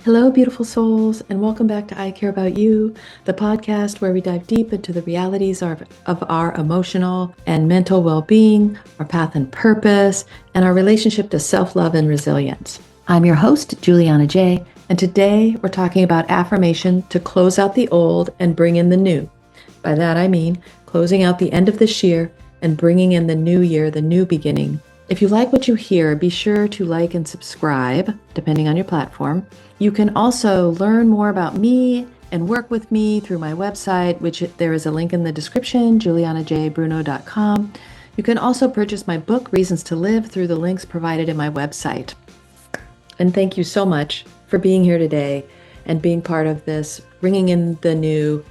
Hello, beautiful souls, and welcome back to I Care About You, the podcast where we dive deep into the realities of our emotional and mental well being, our path and purpose, and our relationship to self love and resilience. I'm your host, Juliana J, and today we're talking about affirmation to close out the old and bring in the new. By that I mean closing out the end of this year and bringing in the new year, the new beginning. If you like what you hear, be sure to like and subscribe, depending on your platform. You can also learn more about me and work with me through my website, which there is a link in the description, julianajbruno.com. You can also purchase my book, Reasons to Live, through the links provided in my website. And thank you so much for being here today and being part of this, bringing in the new,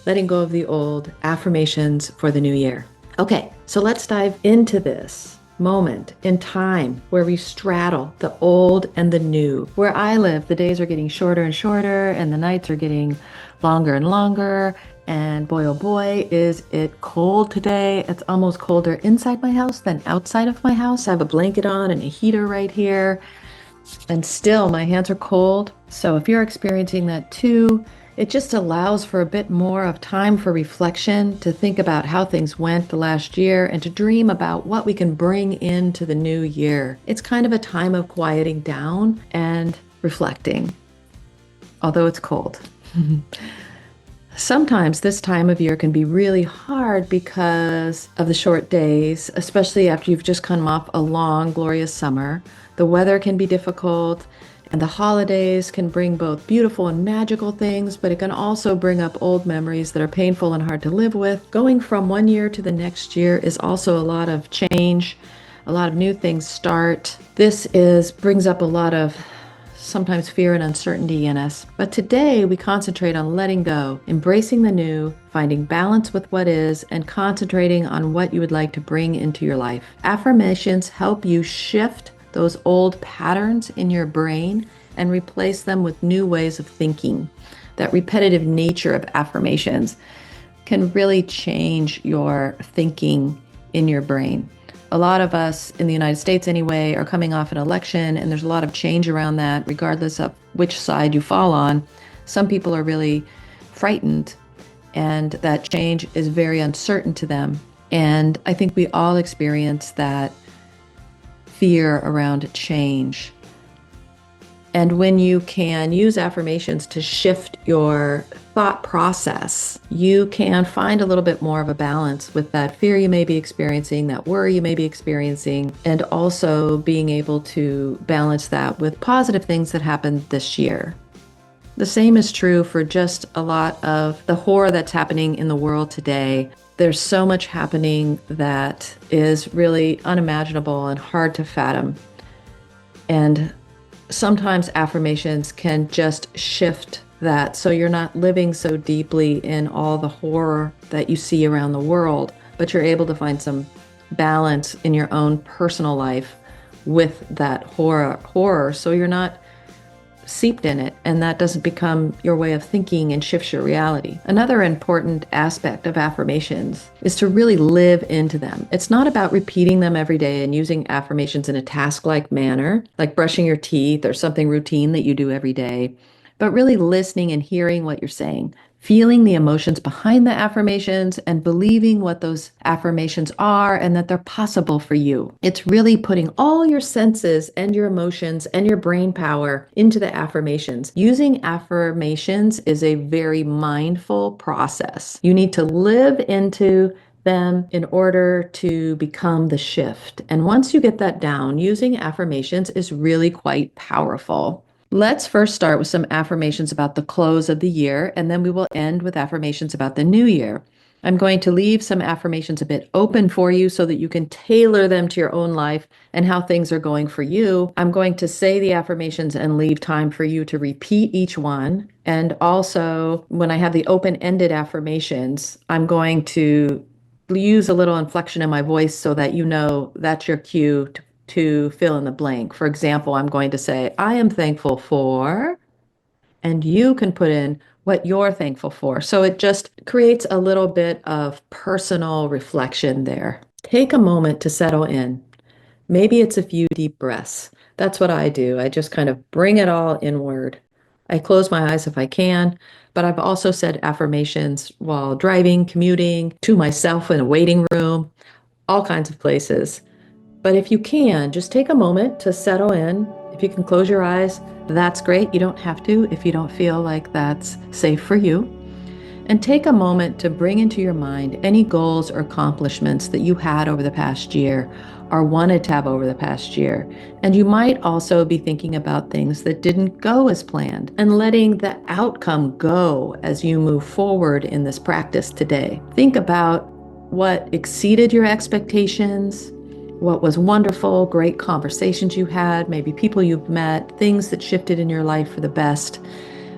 letting go of the old, affirmations for the new year. Okay, so let's dive into this moment in time where we straddle the old and the new. Where I live, the days are getting shorter and shorter and the nights are getting longer and longer. And boy, oh boy, is it cold today. It's almost colder inside my house than outside of my house. I have a blanket on and a heater right here. And still my hands are cold. So if you're experiencing that too, it just allows for a bit more of time for reflection, to think about how things went the last year and to dream about what we can bring into the new year. It's kind of a time of quieting down and reflecting, although it's cold. Sometimes this time of year can be really hard because of the short days, especially after you've just come off a long, glorious summer. The weather can be difficult. And the holidays can bring both beautiful and magical things, but it can also bring up old memories that are painful and hard to live with. Going from one year to the next year is also a lot of change. A lot of new things start. Brings up a lot of sometimes fear and uncertainty in us. But today we concentrate on letting go, embracing the new, finding balance with what is, and concentrating on what you would like to bring into your life. Affirmations help you shift those old patterns in your brain and replace them with new ways of thinking. That repetitive nature of affirmations can really change your thinking in your brain. A lot of us in the United States anyway are coming off an election, and there's a lot of change around that regardless of which side you fall on. Some people are really frightened, and that change is very uncertain to them. And I think we all experience that fear around change. And when you can use affirmations to shift your thought process, you can find a little bit more of a balance with that fear you may be experiencing, that worry you may be experiencing, and also being able to balance that with positive things that happened this year. The same is true for just a lot of the horror that's happening in the world today. There's so much happening that is really unimaginable and hard to fathom. And sometimes affirmations can just shift that so you're not living so deeply in all the horror that you see around the world, but you're able to find some balance in your own personal life with that horror so you're not seeped in it, and that doesn't become your way of thinking and shifts your reality. Another important aspect of affirmations is to really live into them. It's not about repeating them every day and using affirmations in a task-like manner, like brushing your teeth or something routine that you do every day, but really listening and hearing what you're saying, feeling the emotions behind the affirmations and believing what those affirmations are and that they're possible for you. It's really putting all your senses and your emotions and your brain power into the affirmations. Using affirmations is a very mindful process. You need to live into them in order to become the shift. And once you get that down, using affirmations is really quite powerful. Let's first start with some affirmations about the close of the year, and then we will end with affirmations about the new year. I'm going to leave some affirmations a bit open for you so that you can tailor them to your own life and how things are going for you. I'm going to say the affirmations and leave time for you to repeat each one. And also, when I have the open-ended affirmations, I'm going to use a little inflection in my voice so that you know that's your cue to fill in the blank. For example, I'm going to say, I am thankful for, and you can put in what you're thankful for. So it just creates a little bit of personal reflection there. Take a moment to settle in. Maybe it's a few deep breaths. That's what I do. I just kind of bring it all inward. I close my eyes if I can, but I've also said affirmations while driving, commuting, to myself in a waiting room, all kinds of places. But if you can, just take a moment to settle in. If you can close your eyes, that's great. You don't have to if you don't feel like that's safe for you. And take a moment to bring into your mind any goals or accomplishments that you had over the past year or wanted to have over the past year. And you might also be thinking about things that didn't go as planned and letting the outcome go as you move forward in this practice today. Think about what exceeded your expectations, what was wonderful, great conversations you had, maybe people you've met, things that shifted in your life for the best.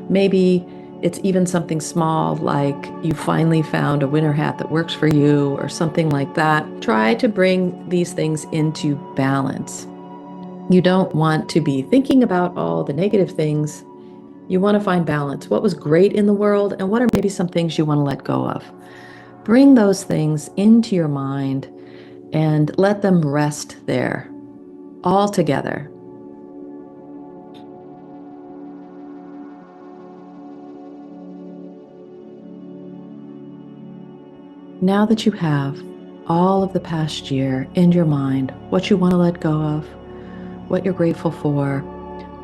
Maybe it's even something small like you finally found a winter hat that works for you or something like that. Try to bring these things into balance. You don't want to be thinking about all the negative things. You want to find balance. What was great in the world and what are maybe some things you want to let go of? Bring those things into your mind and let them rest there all together. Now that you have all of the past year in your mind, what you want to let go of, what you're grateful for,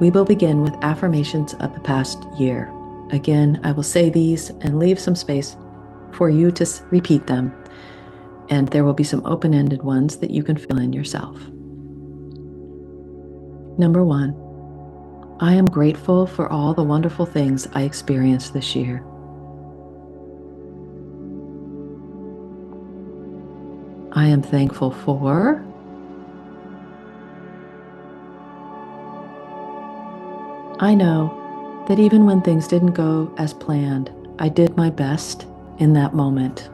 we will begin with affirmations of the past year. Again, I will say these and leave some space for you to repeat them. And there will be some open-ended ones that you can fill in yourself. Number 1, I am grateful for all the wonderful things I experienced this year. I am thankful for I know that even when things didn't go as planned, I did my best in that moment.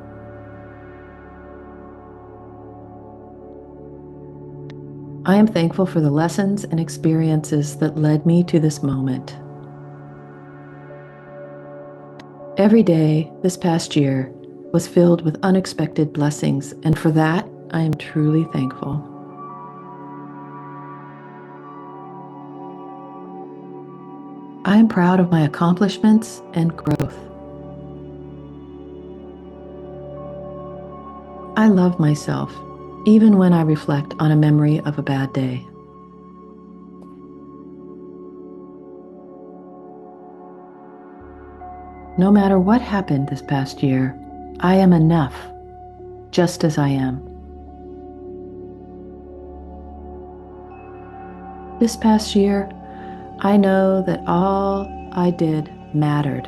I am thankful for the lessons and experiences that led me to this moment. Every day this past year was filled with unexpected blessings, and for that, I am truly thankful. I am proud of my accomplishments and growth. I love myself, even when I reflect on a memory of a bad day. No matter what happened this past year, I am enough, just as I am. This past year, I know that all I did mattered,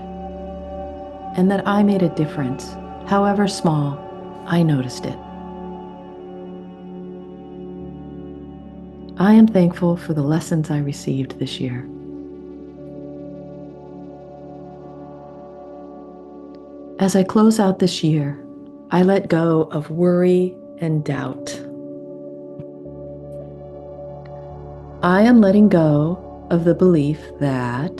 and that I made a difference. However small, I noticed it. I am thankful for the lessons I received this year. As I close out this year, I let go of worry and doubt. I am letting go of the belief that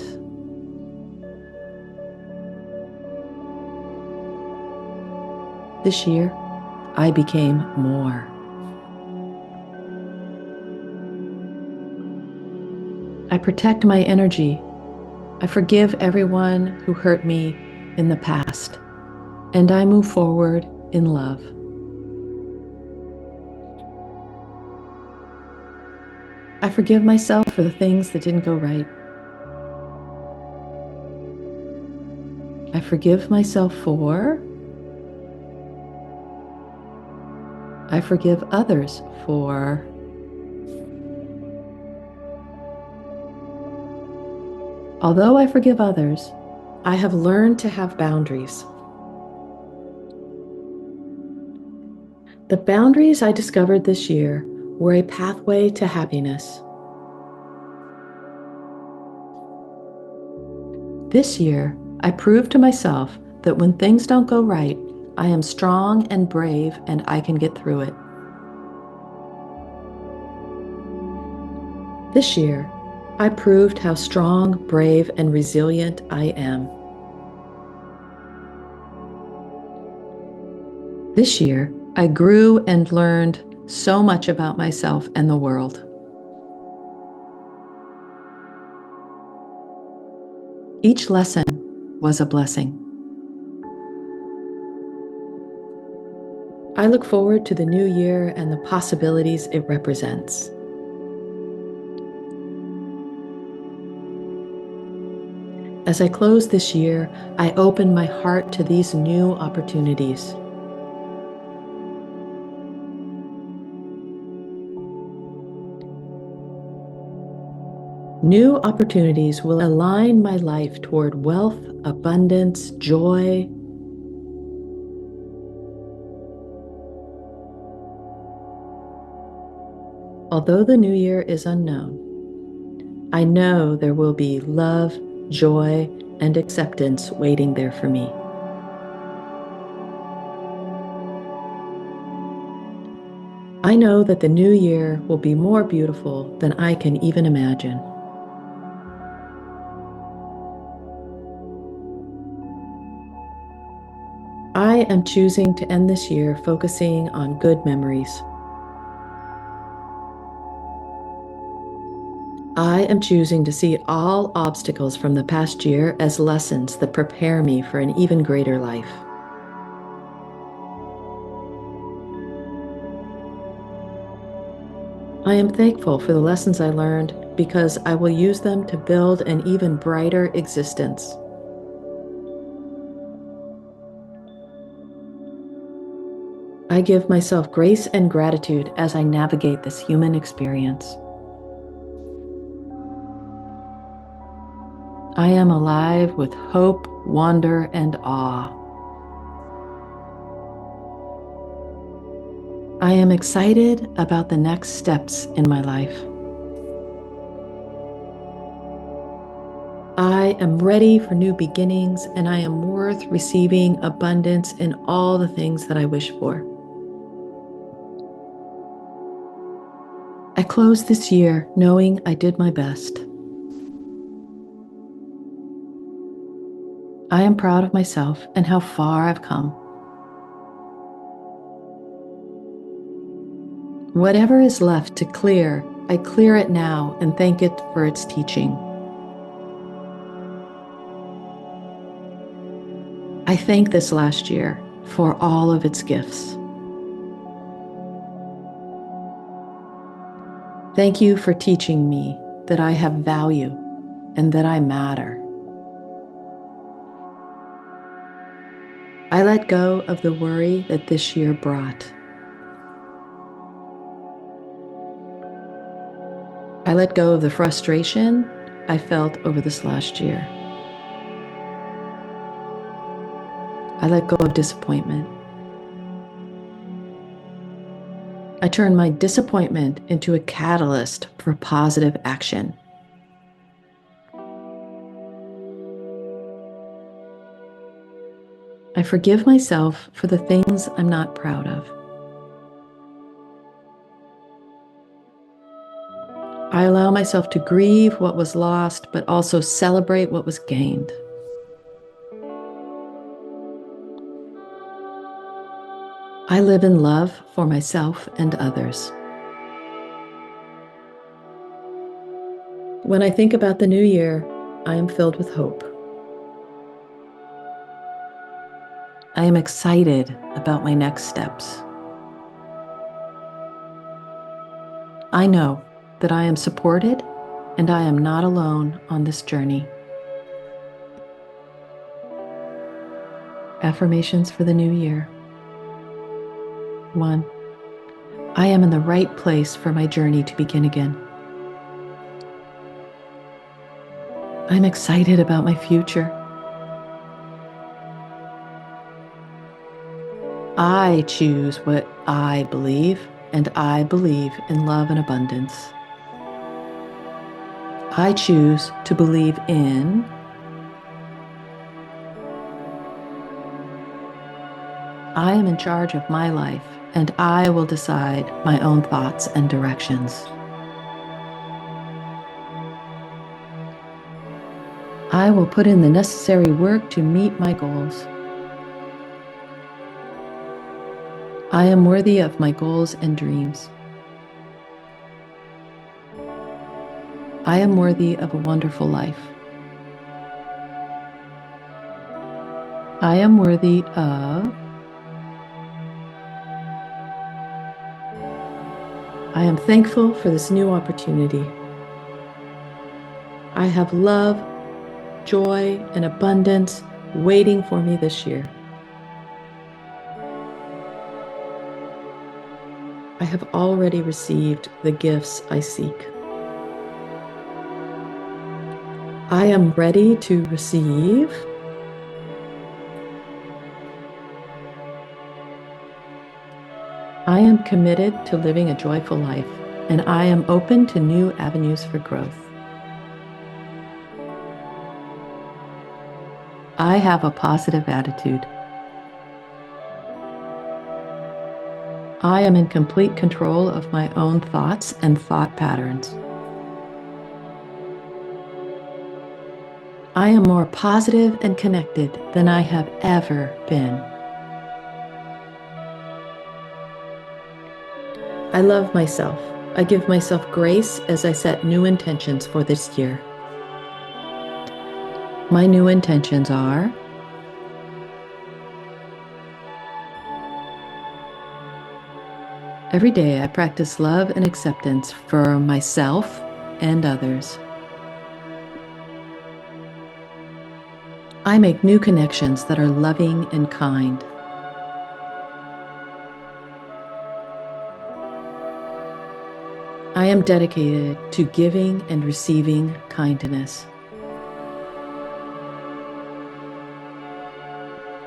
this year I became more. I protect my energy. I forgive everyone who hurt me in the past, and I move forward in love. I forgive myself for the things that didn't go right. I forgive myself for I forgive others for Although I forgive others, I have learned to have boundaries. The boundaries I discovered this year were a pathway to happiness. This year, I proved to myself that when things don't go right, I am strong and brave and I can get through it. This year, I proved how strong, brave, and resilient I am. This year, I grew and learned so much about myself and the world. Each lesson was a blessing. I look forward to the new year and the possibilities it represents. As I close this year, I open my heart to these new opportunities. New opportunities will align my life toward wealth, abundance, joy. Although the new year is unknown, I know there will be love, joy, and acceptance waiting there for me. I know that the new year will be more beautiful than I can even imagine. I am choosing to end this year focusing on good memories. I am choosing to see all obstacles from the past year as lessons that prepare me for an even greater life. I am thankful for the lessons I learned because I will use them to build an even brighter existence. I give myself grace and gratitude as I navigate this human experience. I am alive with hope, wonder, and awe. I am excited about the next steps in my life. I am ready for new beginnings, and I am worth receiving abundance in all the things that I wish for. I close this year knowing I did my best. I am proud of myself and how far I've come. Whatever is left to clear, I clear it now and thank it for its teaching. I thank this last year for all of its gifts. Thank you for teaching me that I have value and that I matter. I let go of the worry that this year brought. I let go of the frustration I felt over this last year. I let go of disappointment. I turn my disappointment into a catalyst for positive action. I forgive myself for the things I'm not proud of. I allow myself to grieve what was lost, but also celebrate what was gained. I live in love for myself and others. When I think about the new year, I am filled with hope. I am excited about my next steps. I know that I am supported and I am not alone on this journey. Affirmations for the new year. 1. I am in the right place for my journey to begin again. I'm excited about my future. I choose what I believe, and I believe in love and abundance. I choose to believe in I am in charge of my life, and I will decide my own thoughts and directions. I will put in the necessary work to meet my goals. I am worthy of my goals and dreams. I am worthy of a wonderful life. I am worthy of. I am thankful for this new opportunity. I have love, joy, and abundance waiting for me this year. I have already received the gifts I seek. I am ready to receive. I am committed to living a joyful life, and I am open to new avenues for growth. I have a positive attitude. I am in complete control of my own thoughts and thought patterns. I am more positive and connected than I have ever been. I love myself. I give myself grace as I set new intentions for this year. My new intentions are: every day I practice love and acceptance for myself and others. I make new connections that are loving and kind. I am dedicated to giving and receiving kindness.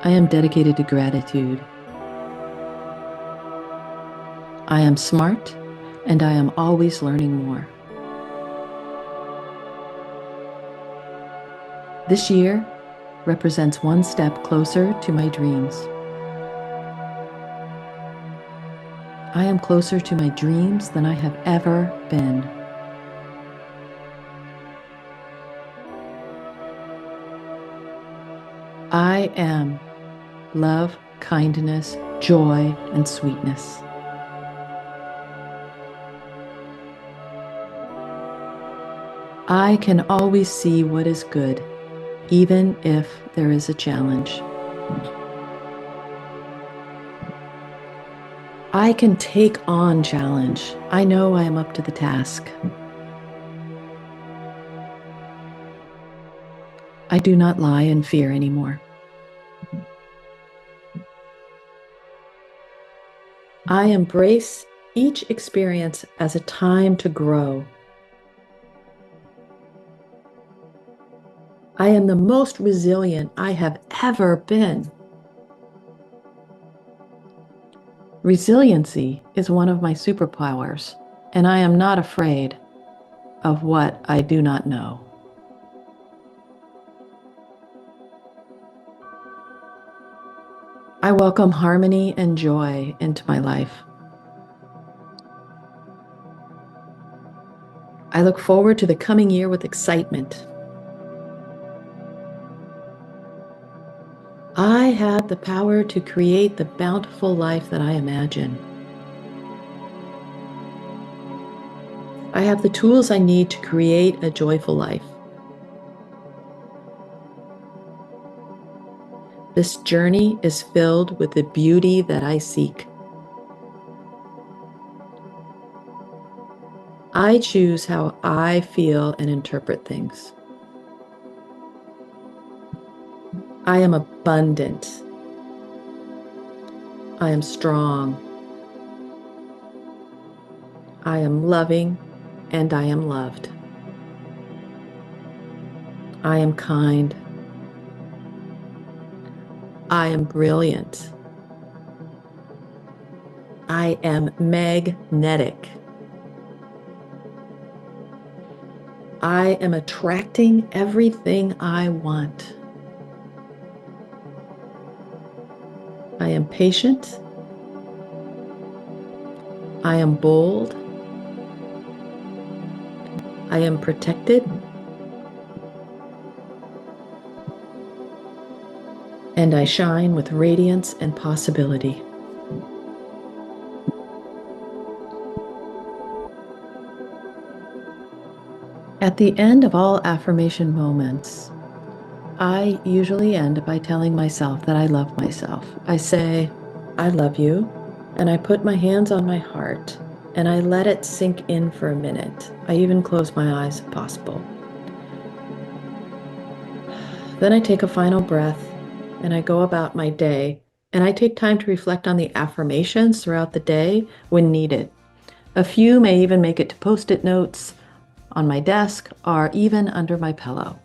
I am dedicated to gratitude. I am smart, and I am always learning more. This year represents one step closer to my dreams. I am closer to my dreams than I have ever been. I am love, kindness, joy, and sweetness. I can always see what is good, even if there is a challenge. I can take on challenge. I know I am up to the task. I do not lie in fear anymore. I embrace each experience as a time to grow. I am the most resilient I have ever been. Resiliency is one of my superpowers, and I am not afraid of what I do not know. I welcome harmony and joy into my life. I look forward to the coming year with excitement. I have the power to create the bountiful life that I imagine. I have the tools I need to create a joyful life. This journey is filled with the beauty that I seek. I choose how I feel and interpret things. I am abundant. I am strong. I am loving, and I am loved. I am kind. I am brilliant. I am magnetic. I am attracting everything I want. I am patient. I am bold. I am protected. And I shine with radiance and possibility. At the end of all affirmation moments, I usually end by telling myself that I love myself. I say, I love you, and I put my hands on my heart and I let it sink in for a minute. I even close my eyes if possible. Then I take a final breath and I go about my day, and I take time to reflect on the affirmations throughout the day when needed. A few may even make it to post-it notes on my desk or even under my pillow.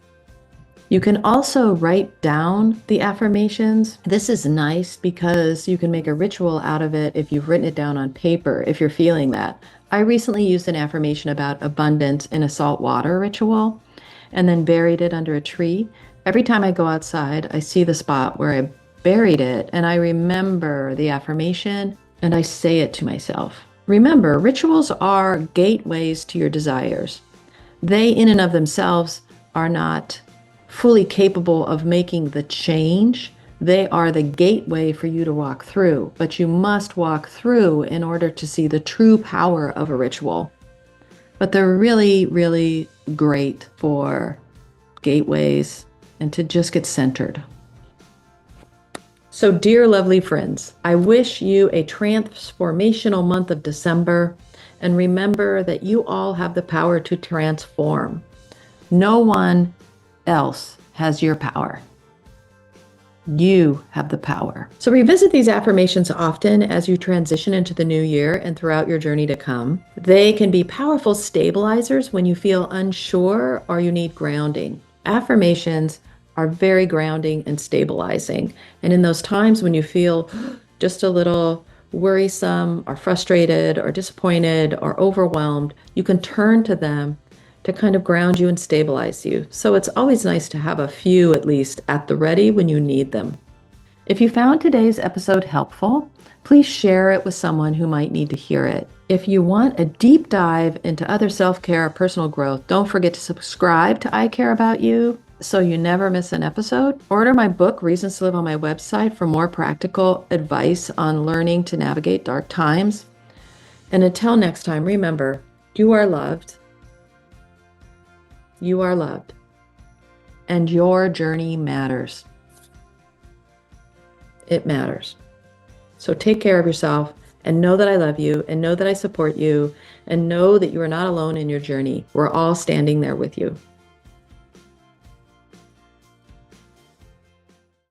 You can also write down the affirmations. This is nice because you can make a ritual out of it if you've written it down on paper, if you're feeling that. I recently used an affirmation about abundance in a salt water ritual and then buried it under a tree. Every time I go outside, I see the spot where I buried it and I remember the affirmation and I say it to myself. Remember, rituals are gateways to your desires. They, in and of themselves, are not fully capable of making the change. They are the gateway for you to walk through, but you must walk through in order to see the true power of a ritual. But they're really, really great for gateways and to just get centered. So, dear lovely friends, I wish you a transformational month of December, and remember that you all have the power to transform. No one else has your power. You have the power. So revisit these affirmations often as you transition into the new year and throughout your journey to come. They can be powerful stabilizers when you feel unsure or you need grounding. Affirmations are very grounding and stabilizing. And in those times when you feel just a little worrisome or frustrated or disappointed or overwhelmed, you can turn to them to kind of ground you and stabilize you. So it's always nice to have a few at least at the ready when you need them. If you found today's episode helpful, please share it with someone who might need to hear it. If you want a deep dive into other self-care or personal growth, don't forget to subscribe to I Care About You so you never miss an episode. Order my book, Reasons to Live, on my website for more practical advice on learning to navigate dark times. And until next time, remember, you are loved. You are loved, and your journey matters. It matters. So take care of yourself and know that I love you and know that I support you and know that you are not alone in your journey. We're all standing there with you.